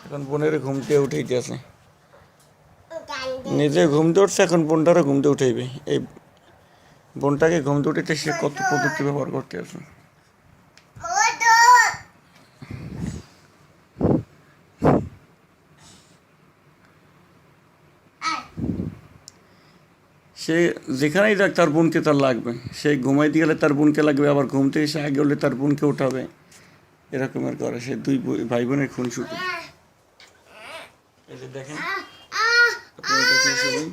এখন বোনের ঘুমতে উঠাইতেছে, নিজে ঘুমতে উঠছে, এখন বোনটারও ঘুমতে উঠাইবে। এই বোনটাকে ঘুমতে উঠাইতে সে কত প্রযুক্তি ব্যবহার করতে আছে। সে যেখানেই যাক তার বোনকে তার লাগবে, সে ঘুমাইতে গেলে তার বোনকে লাগবে, আবার ঘুমতে এসে আগে হলে তার বোনকে উঠাবে, এরকমের করে। সে দুই ভাই বোনের খুন শুধু। এই যে দেখেন, আপনারা দেখেন সবাই।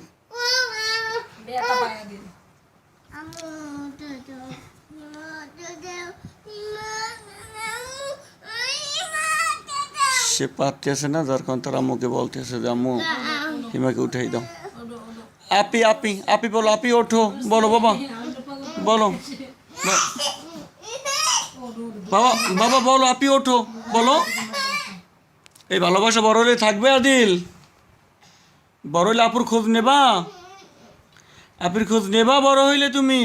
সে পারতেছে না, যার কারণে তার আম্মুকে বলতেছে যে আম্মু হিমাকে উঠাই দাও। আপি আপি আপি বলো, আপি ওঠো, বলো বাবা, বলো বাবা, বাবা বলো, আপি ওঠো, বলো। এই ভালোবাসা বড় হলে থাকবে আদিল? বড় হইলে আপুর খোঁজ নেবা? আপির খোঁজ নেবা বড় হইলে তুমি?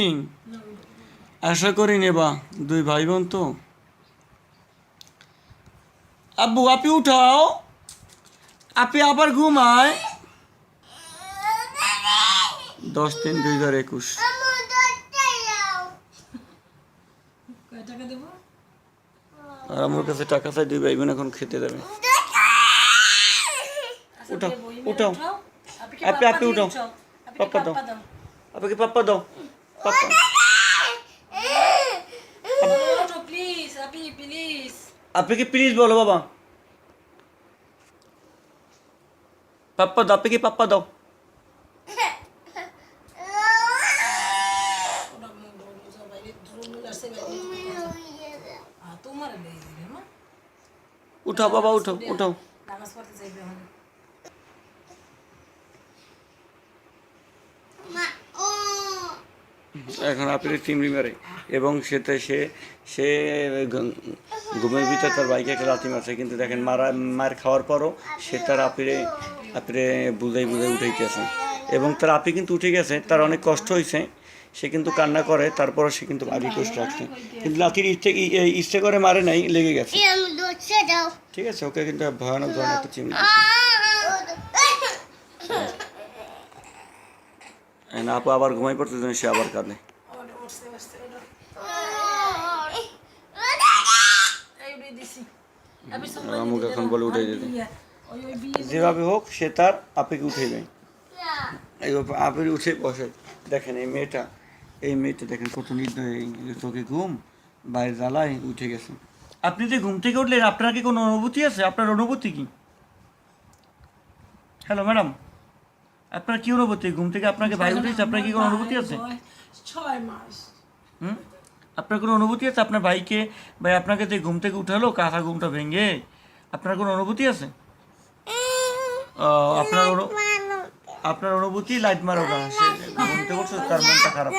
আশা করি নেবা, দুই ভাই বোন তো। আব্বু আপি উঠাও, আপি আবার ঘুমায়। 10-3-2021। আর আমার কাছে টাকা চাই, দুই ভাই বোন এখন খেতে দেবে। উঠাও উঠাও, আপি আপি উঠাও, পাপ্পা দাও, আপনাকে পাপ্পা দাও, পাপ্পা। আপনাকে প্লিজ বলো বাবা, পাপ্পা দাও, আপনাকে পাপ্পা দাও। উঠাও বাবা, উঠাও উঠাও। এখন আপনি চিমড়ি মারে, এবং সেটা সে ঘুমের ভিতরে তার বাইকে একটা লাথি মারছে, কিন্তু দেখেন মার খাওয়ার পরও সে তার আপনি বুঝাই উঠাইতেছে, এবং তার আপনি কিন্তু উঠে গেছে, তার অনেক কষ্ট হয়েছে, সে কিন্তু কান্না করে, তারপরও সে কিন্তু আরই কষ্ট রাখছে, কিন্তু লাথির ইচ্ছে করে মারে নাই, লেগে গেছে। ঠিক আছে, ওকে কিন্তু ভয়ানক ধরনের একটা চিমড়ি না। আপু আবার ঘুমাই পড়তে জন্য সে আবার কাঁদে। আমুক এখন বলে উঠে যেতে, যেভাবে হোক সে তার আপিকে উঠে যায়। এইভাবে আপি উঠে বসে। দেখেন এই মেয়েটা দেখেন কত নির্দয়, চোখে ঘুম, বাইরে জ্বালায় উঠে গেছে। আপনি যে ঘুম থেকে উঠলেন, আপনার কি কোনো অনুভূতি আছে? আপনার অনুভূতি কি? হ্যালো ম্যাডাম, আপনার কি অনুভূতি? ঘুম থেকে আপনাকে ভাই উঠেছে, আপনার কি কোনো অনুভূতি আছে? 6 মাস। আপনার কোনো অনুভূতি আছে? আপনার ভাইকে, ভাই আপনাকে যে ঘুম থেকে উঠালো, কাঁথা ঘুমটা ভেঙে, আপনার কোনো অনুভূতি আছে? আপনার অনুভূতি লাইট মারো না, সে ঘুমতে করছে, তার মনটা খারাপ।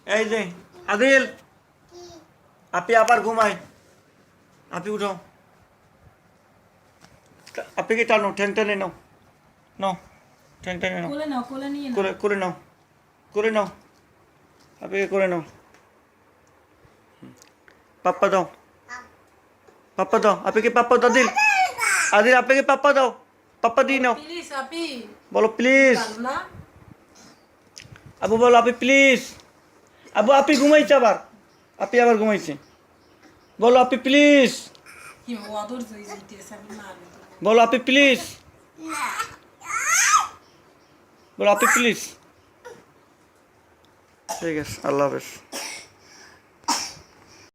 এই যে আদিল, আপনি আবার ঘুমায়, আপনি উঠো, আপনি কি টানো, ঠ্যাং টেনে নাও, নাও ঠ্যাং টেনে নাও, করে নাও, আপনি করে নাও। পাপ্পা দাও, আপনি কি পাপ্পা দাও? আদিল আপনাকে পাপ্পা দাও, পাপ্পা দিয়ে নাও, বলো প্লিজ। আবু বলো আপনি প্লিজ। আবু আপনি ঘুমাইছে, আপনি আবার ঘুমাইছে, বলো আপনি প্লিজ, বলো আপনি প্লিজ, বলো আপনি প্লিজ। ঠিক আছে, আল্লাহ হাফেজ।